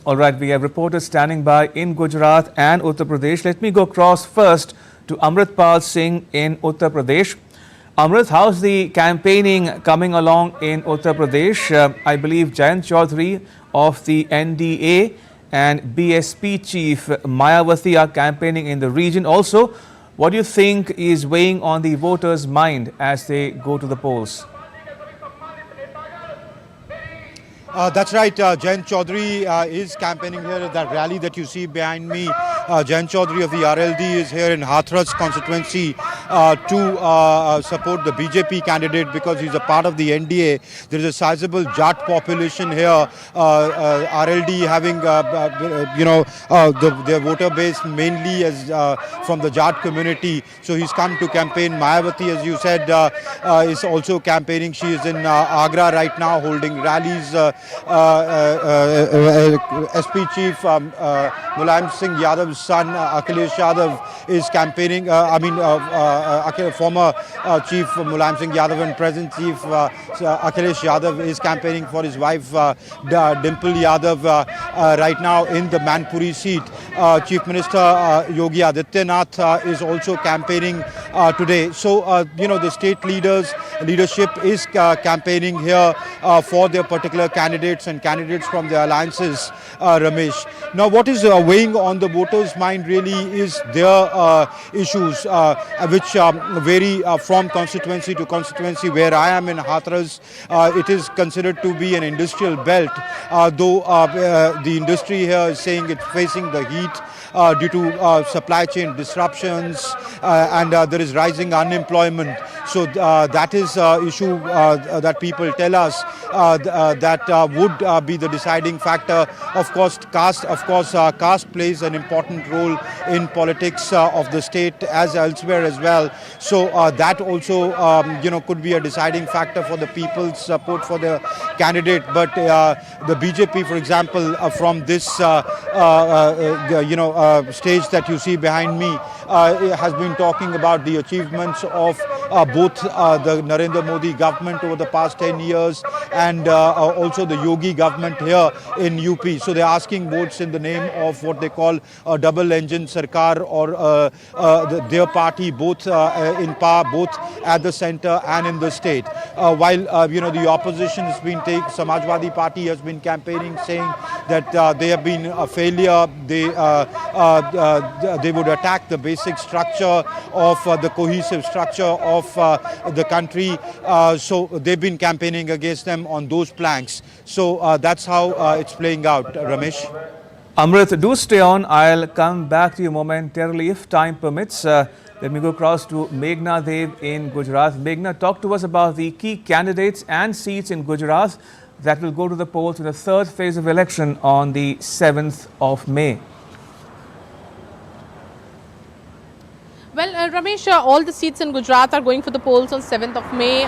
All right, we have reporters standing by in Gujarat and Uttar Pradesh. Let me go across first to Amritpal Singh in Uttar Pradesh. Amrit, how's the campaigning coming along in Uttar Pradesh? I believe Jayant Chaudhary of the NDA and BSP chief Mayawati are campaigning in the region. Also, what do you think is weighing on the voters' mind as they go to the polls? That's right. Jayant Chaudhary is campaigning here at that rally that you see behind me. Jayant Chaudhary of the RLD is here in Hathras constituency to support the BJP candidate because he's a part of the NDA. There is a sizable Jat population here. RLD having, their voter base mainly as from the Jat community. So he's come to campaign. Mayawati, as you said, is also campaigning. She is in Agra right now holding rallies. SP Chief Mulayam Singh Yadav's son Akhilesh Yadav is campaigning. Former Chief Mulayam Singh Yadav and present Chief Akhilesh Yadav is campaigning for his wife Dimple Yadav right now in the Manpuri seat. Chief Minister Yogi Adityanath is also campaigning today. So the state leadership is campaigning here for their particular candidates and candidates from the alliances, Ramesh. Now, what is weighing on the voters' mind really is their issues, which vary from constituency to constituency. Where I am in Hathras, it is considered to be an industrial belt, though the industry here is saying it's facing the heat due to supply chain disruptions and there is rising unemployment. So that is issue that people tell us that would be the deciding factor. Of course, caste plays an important role in politics of the state as elsewhere as well. So that also could be a deciding factor for the people's support for the candidate. But the BJP, for example, from this stage that you see behind me, has been talking about the achievements of both the Narendra Modi government over the past 10 years and also the Yogi government here in UP. So they're asking votes in the name of what they call a double engine Sarkar, or their party both in power, both at the center and in the state. While the opposition has been Samajwadi Party has been campaigning, saying that they have been a failure. They would attack the basic structure of the cohesive structure of the country. So they've been campaigning against them on those planks. So that's how it's playing out, Ramesh. Amrit, do stay on. I'll come back to you momentarily if time permits. Let me go across to Meghna Dev in Gujarat. Meghna, talk to us about the key candidates and seats in Gujarat that will go to the polls in the third phase of election on the 7th of May. Well, Ramesh, all the seats in Gujarat are going for the polls on 7th of May.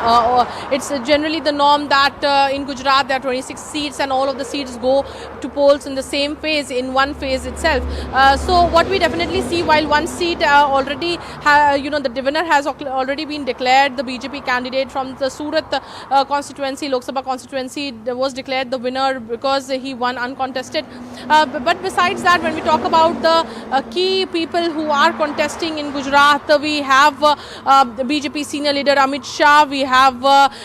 It's generally the norm that in Gujarat there are 26 seats and all of the seats go to polls in the same phase, in one phase itself. So what we definitely see, while one seat already, the winner has already been declared, the BJP candidate from the Surat constituency, Lok Sabha constituency, was declared the winner because he won uncontested. But besides that, when we talk about the key people who are contesting in Gujarat, we have the BJP senior leader Amit Shah, we have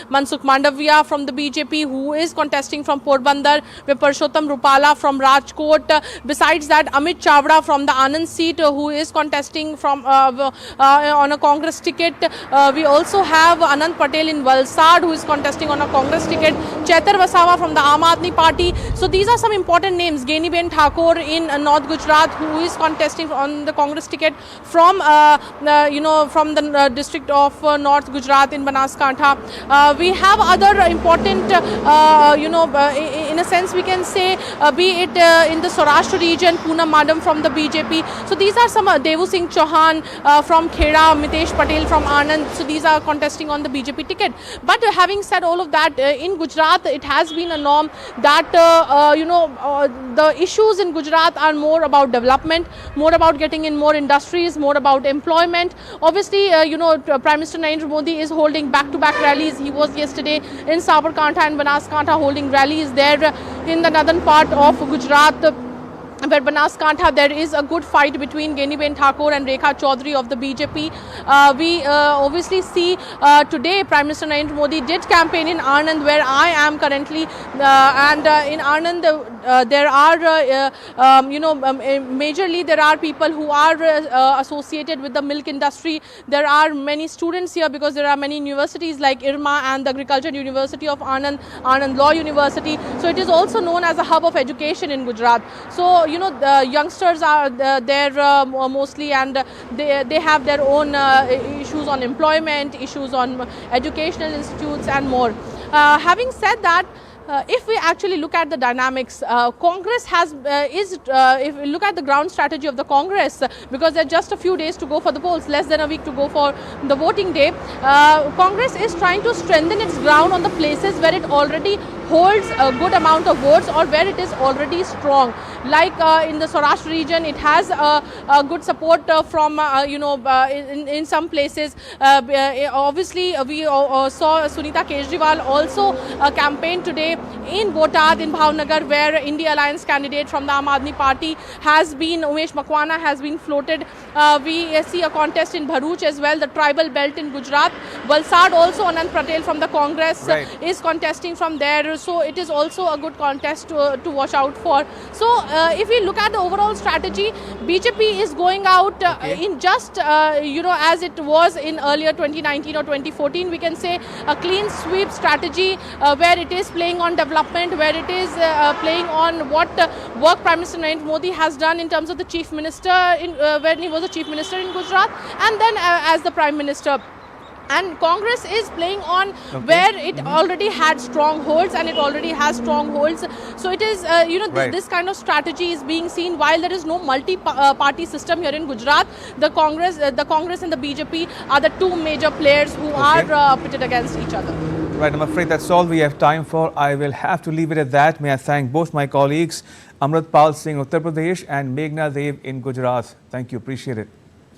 Mansukh Mandavia from the BJP who is contesting from Porbandar, we have Parshottam Rupala from Rajkot. Besides that, Amit Chavda from the Anand seat who is contesting from on a Congress ticket. We also have Anand Patel in Valsad who is contesting on a Congress ticket. Chetar Vasawa from the Aam Aadmi Party. So these are some important names. Geniben Thakur in North Gujarat who is contesting on the Congress ticket from from the district of North Gujarat in Banaskantha. We have other important, in a sense we can say, be it in the Saurashtra region, Poonam Madam from the BJP. So these are some, Devu Singh Chauhan from Kheda, Mitesh Patel from Anand. So these are contesting on the BJP ticket. But having said all of that, in Gujarat it has been a norm that, the issues in Gujarat are more about development, more about getting in more industries, more about employment. Obviously, Prime Minister Narendra Modi is holding back-to-back rallies. He was yesterday in Sabarkantha and Banaskantha holding rallies there. in the northern part of Gujarat, where Banaskantha, there is a good fight between Geniben Thakur and Rekha Chaudhary of the BJP. We obviously see today Prime Minister Narendra Modi did campaign in Anand, where I am currently, and in Anand there are, majorly there are people who are associated with the milk industry. There are many students here because there are many universities like IRMA and the Agriculture University of Anand, Anand Law University. So it is also known as a hub of education in Gujarat. So the youngsters are there mostly, and they have their own issues on employment, issues on educational institutes and more. Having said that, if we actually look at the dynamics, Congress has if we look at the ground strategy of the Congress, because there are just a few days to go for the polls, less than a week to go for the voting day, Congress is trying to strengthen its ground on the places where it already holds a good amount of votes or where it is already strong. Like in the Saurashtra region, it has a good support from in some places. Obviously, we saw Sunita Kejriwal also campaign today in Botad, in Bhavnagar, where India Alliance candidate from the Aam Aadmi Party has been, Umesh Makwana has been floated. We see a contest in Bharuch as well, the tribal belt in Gujarat. Valsad also, Anand Patel from the Congress is contesting from there. So it is also a good contest to watch out for. So if we look at the overall strategy, BJP is going out in just, as it was in earlier 2019 or 2014, we can say a clean sweep strategy where it is playing on development, where it is playing on what work Prime Minister Narendra Modi has done in terms of the Chief Minister, when he was the Chief Minister in Gujarat, and then as the Prime Minister. And Congress is playing on where it already had strongholds, and it already has strongholds. So it is, this kind of strategy is being seen while there is no multi-party system here in Gujarat. The Congress and the BJP are the two major players who are pitted against each other. Right, I'm afraid that's all we have time for. I will have to leave it at that. May I thank both my colleagues, Amritpal Singh, Uttar Pradesh, and Meghna Dev in Gujarat. Thank you. Appreciate it.